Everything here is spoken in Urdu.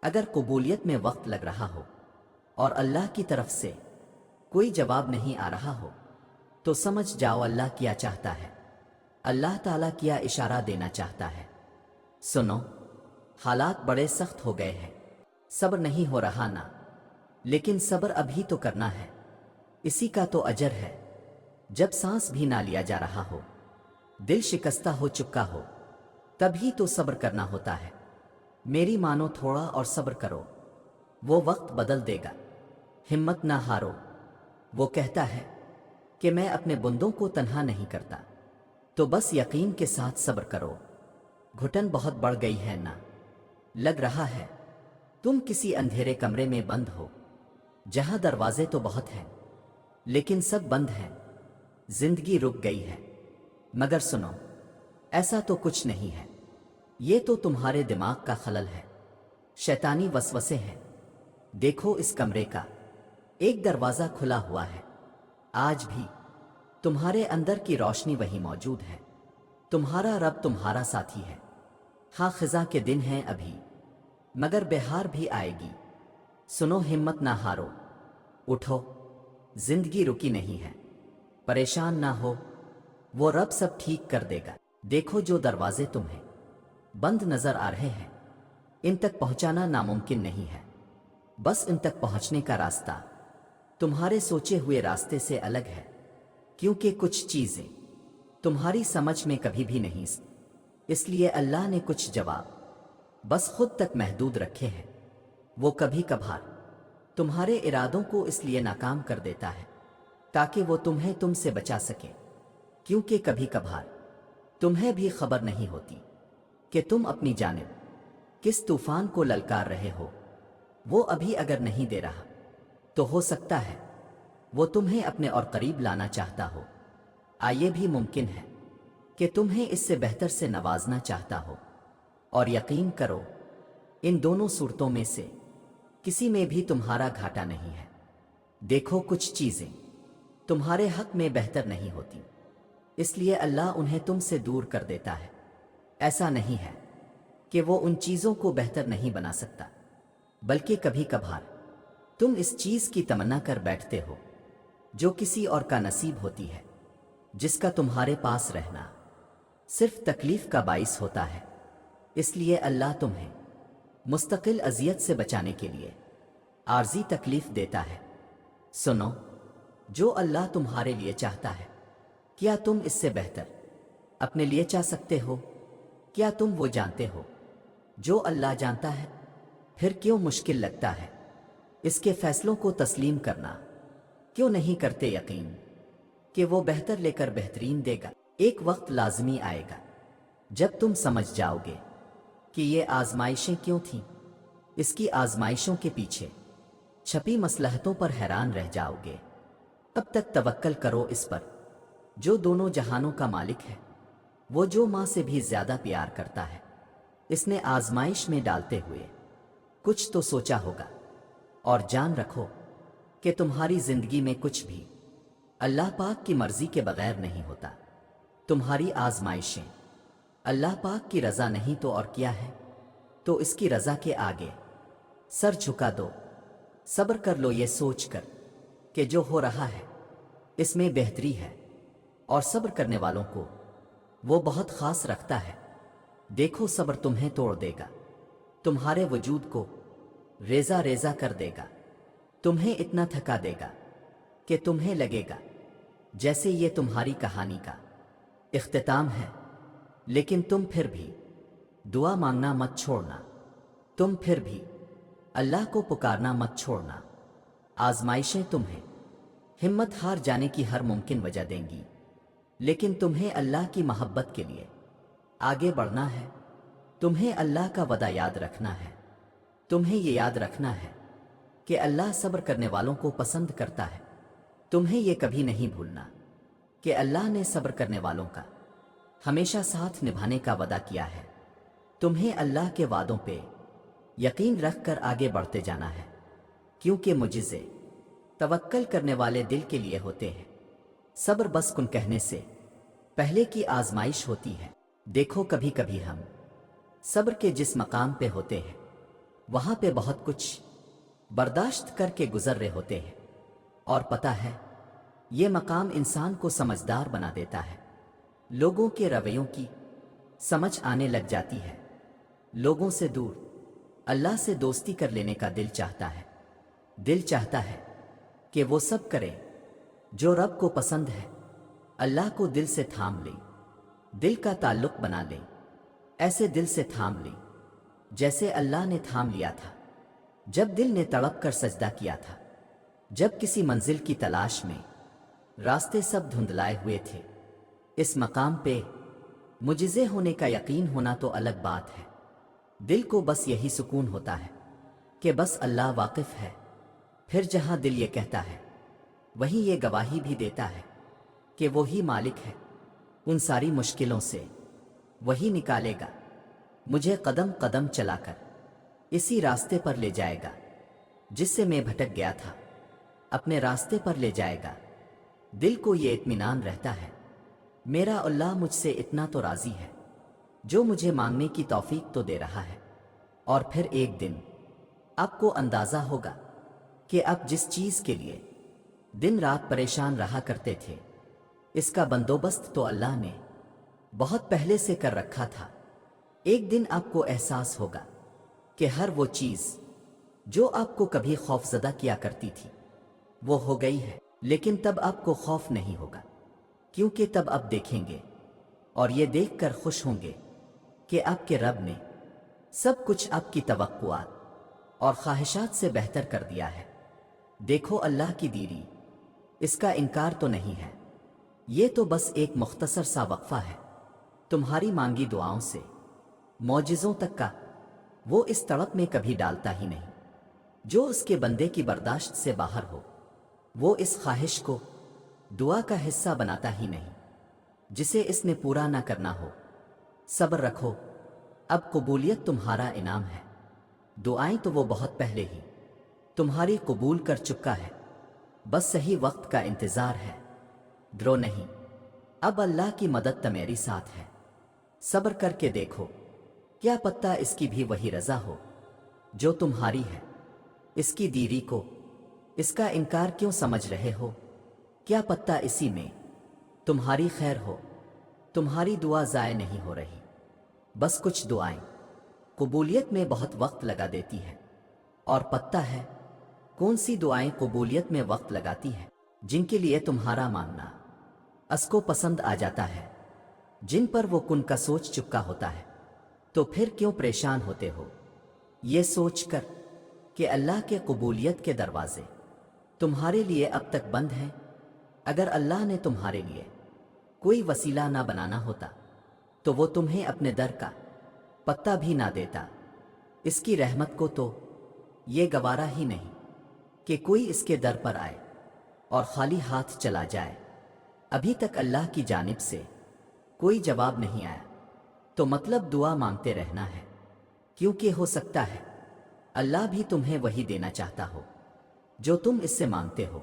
اگر قبولیت میں وقت لگ رہا ہو اور اللہ کی طرف سے کوئی جواب نہیں آ رہا ہو تو سمجھ جاؤ اللہ کیا چاہتا ہے، اللہ تعالیٰ کیا اشارہ دینا چاہتا ہے۔ سنو، حالات بڑے سخت ہو گئے ہیں، صبر نہیں ہو رہا نا، لیکن صبر ابھی تو کرنا ہے، اسی کا تو اجر ہے۔ جب سانس بھی نہ لیا جا رہا ہو، دل شکستہ ہو چکا ہو، تبھی تو صبر کرنا ہوتا ہے۔ میری مانو تھوڑا اور صبر کرو، وہ وقت بدل دے گا۔ ہمت نہ ہارو، وہ کہتا ہے کہ میں اپنے بندوں کو تنہا نہیں کرتا، تو بس یقین کے ساتھ صبر کرو۔ گھٹن بہت بڑھ گئی ہے نا، لگ رہا ہے تم کسی اندھیرے کمرے میں بند ہو جہاں دروازے تو بہت ہیں لیکن سب بند ہیں، زندگی رک گئی ہے۔ مگر سنو، ایسا تو کچھ نہیں ہے، یہ تو تمہارے دماغ کا خلل ہے، شیطانی وسوسے ہیں۔ دیکھو اس کمرے کا ایک دروازہ کھلا ہوا ہے، آج بھی تمہارے اندر کی روشنی وہی موجود ہے، تمہارا رب تمہارا ساتھی ہے۔ ہاں خزاں کے دن ہیں ابھی، مگر بہار بھی آئے گی۔ سنو، ہمت نہ ہارو، اٹھو، زندگی رکی نہیں ہے، پریشان نہ ہو، وہ رب سب ٹھیک کر دے گا۔ دیکھو جو دروازے تمہیں بند نظر آ رہے ہیں، ان تک پہنچانا ناممکن نہیں ہے، بس ان تک پہنچنے کا راستہ تمہارے سوچے ہوئے راستے سے الگ ہے، کیونکہ کچھ چیزیں تمہاری سمجھ میں کبھی بھی نہیں، اس لیے اللہ نے کچھ جواب بس خود تک محدود رکھے ہیں۔ وہ کبھی کبھار تمہارے ارادوں کو اس لیے ناکام کر دیتا ہے تاکہ وہ تم سے بچا سکے، کیونکہ کبھی کبھار تمہیں بھی خبر نہیں ہوتی کہ تم اپنی جانب کس طوفان کو للکار رہے ہو۔ وہ ابھی اگر نہیں دے رہا تو ہو سکتا ہے وہ تمہیں اپنے اور قریب لانا چاہتا ہو، یہ بھی ممکن ہے کہ تمہیں اس سے بہتر سے نوازنا چاہتا ہو۔ اور یقین کرو، ان دونوں صورتوں میں سے کسی میں بھی تمہارا گھاٹا نہیں ہے۔ دیکھو کچھ چیزیں تمہارے حق میں بہتر نہیں ہوتی، اس لیے اللہ انہیں تم سے دور کر دیتا ہے۔ ایسا نہیں ہے کہ وہ ان چیزوں کو بہتر نہیں بنا سکتا، بلکہ کبھی کبھار تم اس چیز کی تمنا کر بیٹھتے ہو جو کسی اور کا نصیب ہوتی ہے، جس کا تمہارے پاس رہنا صرف تکلیف کا باعث ہوتا ہے۔ اس لیے اللہ تمہیں مستقل اذیت سے بچانے کے لیے عارضی تکلیف دیتا ہے۔ سنو، جو اللہ تمہارے لیے چاہتا ہے، کیا تم اس سے بہتر اپنے لیے چاہ سکتے ہو؟ کیا تم وہ جانتے ہو جو اللہ جانتا ہے؟ پھر کیوں مشکل لگتا ہے اس کے فیصلوں کو تسلیم کرنا؟ کیوں نہیں کرتے یقین کہ وہ بہتر لے کر بہترین دے گا؟ ایک وقت لازمی آئے گا جب تم سمجھ جاؤ گے کہ یہ آزمائشیں کیوں تھیں، اس کی آزمائشوں کے پیچھے چھپی مصلحتوں پر حیران رہ جاؤ گے۔ اب تک توکل کرو اس پر جو دونوں جہانوں کا مالک ہے، وہ جو ماں سے بھی زیادہ پیار کرتا ہے۔ اس نے آزمائش میں ڈالتے ہوئے کچھ تو سوچا ہوگا، اور جان رکھو کہ تمہاری زندگی میں کچھ بھی اللہ پاک کی مرضی کے بغیر نہیں ہوتا۔ تمہاری آزمائشیں اللہ پاک کی رضا نہیں تو اور کیا ہے؟ تو اس کی رضا کے آگے سر جھکا دو، صبر کر لو، یہ سوچ کر کہ جو ہو رہا ہے اس میں بہتری ہے، اور صبر کرنے والوں کو وہ بہت خاص رکھتا ہے۔ دیکھو صبر تمہیں توڑ دے گا، تمہارے وجود کو ریزہ ریزہ کر دے گا، تمہیں اتنا تھکا دے گا کہ تمہیں لگے گا جیسے یہ تمہاری کہانی کا اختتام ہے۔ لیکن تم پھر بھی دعا مانگنا مت چھوڑنا، تم پھر بھی اللہ کو پکارنا مت چھوڑنا۔ آزمائشیں تمہیں ہمت ہار جانے کی ہر ممکن وجہ دیں گی، لیکن تمہیں اللہ کی محبت کے لیے آگے بڑھنا ہے۔ تمہیں اللہ کا وعدہ یاد رکھنا ہے، تمہیں یہ یاد رکھنا ہے کہ اللہ صبر کرنے والوں کو پسند کرتا ہے۔ تمہیں یہ کبھی نہیں بھولنا کہ اللہ نے صبر کرنے والوں کا ہمیشہ ساتھ نبھانے کا وعدہ کیا ہے۔ تمہیں اللہ کے وعدوں پہ یقین رکھ کر آگے بڑھتے جانا ہے، کیونکہ معجزے توکل کرنے والے دل کے لیے ہوتے ہیں، صبر بس کن کہنے سے پہلے کی آزمائش ہوتی ہے۔ دیکھو کبھی کبھی ہم صبر کے جس مقام پہ ہوتے ہیں وہاں پہ بہت کچھ برداشت کر کے گزر رہے ہوتے ہیں، اور پتہ ہے یہ مقام انسان کو سمجھدار بنا دیتا ہے، لوگوں کے رویوں کی سمجھ آنے لگ جاتی ہے، لوگوں سے دور اللہ سے دوستی کر لینے کا دل چاہتا ہے، دل چاہتا ہے کہ وہ سب کرے جو رب کو پسند ہے، اللہ کو دل سے تھام لے، دل کا تعلق بنا لے، ایسے دل سے تھام لے جیسے اللہ نے تھام لیا تھا جب دل نے تڑپ کر سجدہ کیا تھا، جب کسی منزل کی تلاش میں راستے سب دھندلائے ہوئے تھے۔ اس مقام پہ معجزے ہونے کا یقین ہونا تو الگ بات ہے، دل کو بس یہی سکون ہوتا ہے کہ بس اللہ واقف ہے۔ پھر جہاں دل یہ کہتا ہے وہیں یہ گواہی بھی دیتا ہے کہ وہی مالک ہے، ان ساری مشکلوں سے وہی نکالے گا، مجھے قدم قدم چلا کر اسی راستے پر لے جائے گا جس سے میں بھٹک گیا تھا، اپنے راستے پر لے جائے گا۔ دل کو یہ اطمینان رہتا ہے میرا اللہ مجھ سے اتنا تو راضی ہے، جو مجھے مانگنے کی توفیق تو دے رہا ہے۔ اور پھر ایک دن آپ کو اندازہ ہوگا کہ آپ جس چیز کے لیے دن رات پریشان رہا کرتے تھے، اس کا بندوبست تو اللہ نے بہت پہلے سے کر رکھا تھا۔ ایک دن آپ کو احساس ہوگا کہ ہر وہ چیز جو آپ کو کبھی خوف زدہ کیا کرتی تھی وہ ہو گئی ہے، لیکن تب آپ کو خوف نہیں ہوگا، کیونکہ تب آپ دیکھیں گے اور یہ دیکھ کر خوش ہوں گے کہ آپ کے رب نے سب کچھ آپ کی توقعات اور خواہشات سے بہتر کر دیا ہے۔ دیکھو اللہ کی دیری، اس کا انکار تو نہیں ہے، یہ تو بس ایک مختصر سا وقفہ ہے تمہاری مانگی دعاؤں سے معجزوں تک کا۔ وہ اس تڑپ میں کبھی ڈالتا ہی نہیں جو اس کے بندے کی برداشت سے باہر ہو، وہ اس خواہش کو دعا کا حصہ بناتا ہی نہیں جسے اس نے پورا نہ کرنا ہو۔ صبر رکھو، اب قبولیت تمہارا انعام ہے، دعائیں تو وہ بہت پہلے ہی تمہاری قبول کر چکا ہے، بس صحیح وقت کا انتظار ہے۔ ڈرو نہیں، اب اللہ کی مدد تمہاری ساتھ ہے، صبر کر کے دیکھو، کیا پتہ اس کی بھی وہی رضا ہو جو تمہاری ہے۔ اس کی دیری کو اس کا انکار کیوں سمجھ رہے ہو؟ کیا پتہ اسی میں تمہاری خیر ہو، تمہاری دعا ضائع نہیں ہو رہی۔ بس کچھ دعائیں قبولیت میں بہت وقت لگا دیتی ہے، اور پتہ ہے کون سی دعائیں قبولیت میں وقت لگاتی ہے؟ جن کے لیے تمہارا مانگنا اس کو پسند آ جاتا ہے، جن پر وہ کن کا سوچ چکا ہوتا ہے۔ تو پھر کیوں پریشان ہوتے ہو یہ سوچ کر کہ اللہ کے قبولیت کے دروازے تمہارے لیے اب تک بند ہیں؟ اگر اللہ نے تمہارے لیے کوئی وسیلہ نہ بنانا ہوتا تو وہ تمہیں اپنے در کا پتہ بھی نہ دیتا۔ اس کی رحمت کو تو یہ گوارا ہی نہیں کہ کوئی اس کے در پر آئے اور خالی ہاتھ چلا جائے۔ ابھی تک اللہ کی جانب سے کوئی جواب نہیں آیا تو مطلب دعا مانگتے رہنا ہے، کیونکہ ہو سکتا ہے اللہ بھی تمہیں وہی دینا چاہتا ہو جو تم اس سے مانگتے ہو۔